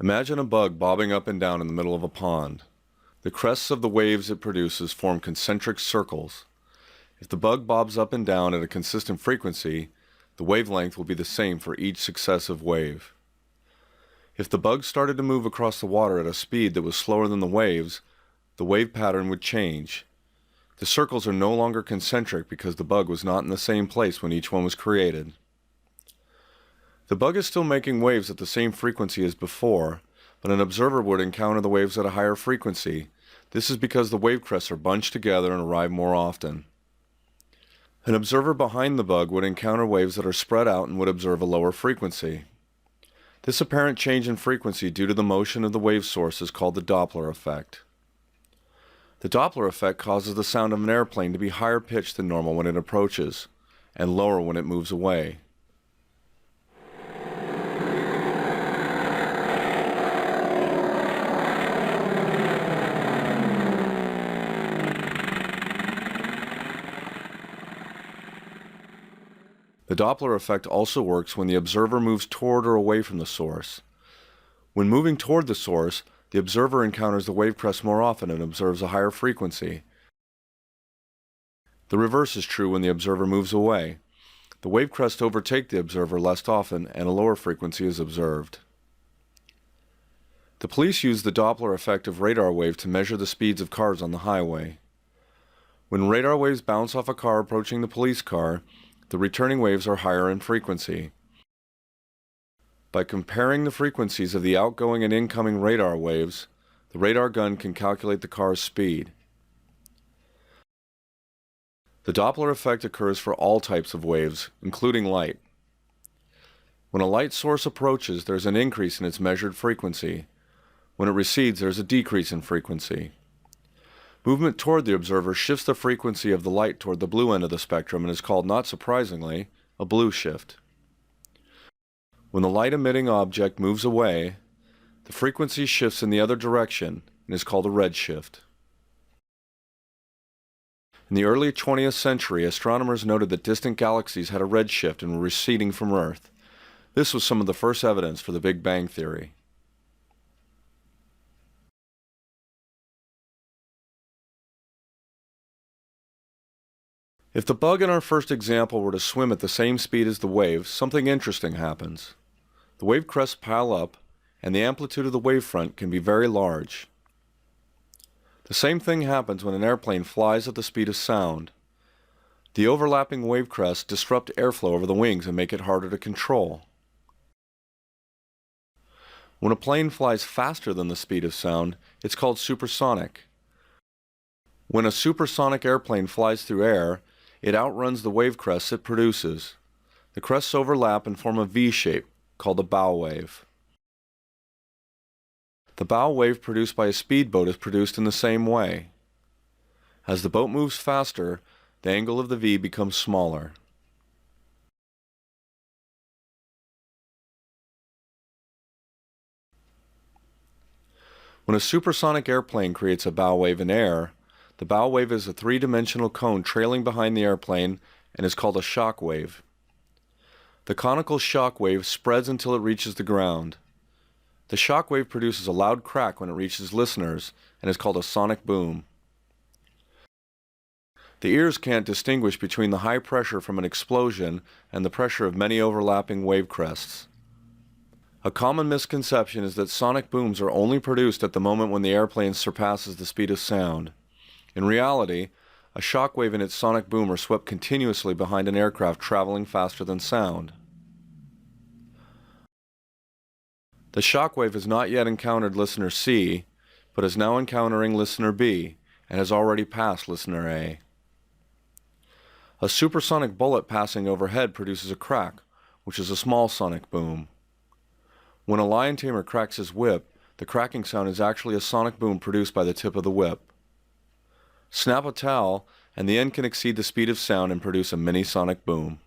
Imagine a bug bobbing up and down in the middle of a pond. The crests of the waves it produces form concentric circles. If the bug bobs up and down at a consistent frequency, the wavelength will be the same for each successive wave. If the bug started to move across the water at a speed that was slower than the waves, the wave pattern would change. The circles are no longer concentric because the bug was not in the same place when each one was created. The bug is still making waves at the same frequency as before, but an observer would encounter the waves at a higher frequency. This is because the wave crests are bunched together and arrive more often. An observer behind the bug would encounter waves that are spread out and would observe a lower frequency. This apparent change in frequency due to the motion of the wave source is called the Doppler effect. The Doppler effect causes the sound of an airplane to be higher pitched than normal when it approaches, and lower when it moves away. The Doppler effect also works when the observer moves toward or away from the source. When moving toward the source, the observer encounters the wave crest more often and observes a higher frequency. The reverse is true when the observer moves away. The wave crests overtake the observer less often and a lower frequency is observed. The police use the Doppler effect of radar waves to measure the speeds of cars on the highway. When radar waves bounce off a car approaching the police car, the returning waves are higher in frequency. By comparing the frequencies of the outgoing and incoming radar waves, the radar gun can calculate the car's speed. The Doppler effect occurs for all types of waves, including light. When a light source approaches, there's an increase in its measured frequency. When it recedes, there's a decrease in frequency. Movement toward the observer shifts the frequency of the light toward the blue end of the spectrum and is called, not surprisingly, a blue shift. When the light-emitting object moves away, the frequency shifts in the other direction and is called a red shift. In the early 20th century, astronomers noted that distant galaxies had a red shift and were receding from Earth. This was some of the first evidence for the Big Bang theory. If the bug in our first example were to swim at the same speed as the wave, something interesting happens. The wave crests pile up, and the amplitude of the wavefront can be very large. The same thing happens when an airplane flies at the speed of sound. The overlapping wave crests disrupt airflow over the wings and make it harder to control. When a plane flies faster than the speed of sound, it's called supersonic. When a supersonic airplane flies through air, it outruns the wave crests it produces. The crests overlap and form a V shape, called a bow wave. The bow wave produced by a speedboat is produced in the same way. As the boat moves faster, the angle of the V becomes smaller. When a supersonic airplane creates a bow wave in air, the bow wave is a three-dimensional cone trailing behind the airplane and is called a shock wave. The conical shock wave spreads until it reaches the ground. The shock wave produces a loud crack when it reaches listeners and is called a sonic boom. The ears can't distinguish between the high pressure from an explosion and the pressure of many overlapping wave crests. A common misconception is that sonic booms are only produced at the moment when the airplane surpasses the speed of sound. In reality, a shock wave and its sonic boom are swept continuously behind an aircraft traveling faster than sound. The shock wave has not yet encountered listener C, but is now encountering listener B, and has already passed listener A. A supersonic bullet passing overhead produces a crack, which is a small sonic boom. When a lion tamer cracks his whip, the cracking sound is actually a sonic boom produced by the tip of the whip. Snap a towel, and the end can exceed the speed of sound and produce a mini sonic boom.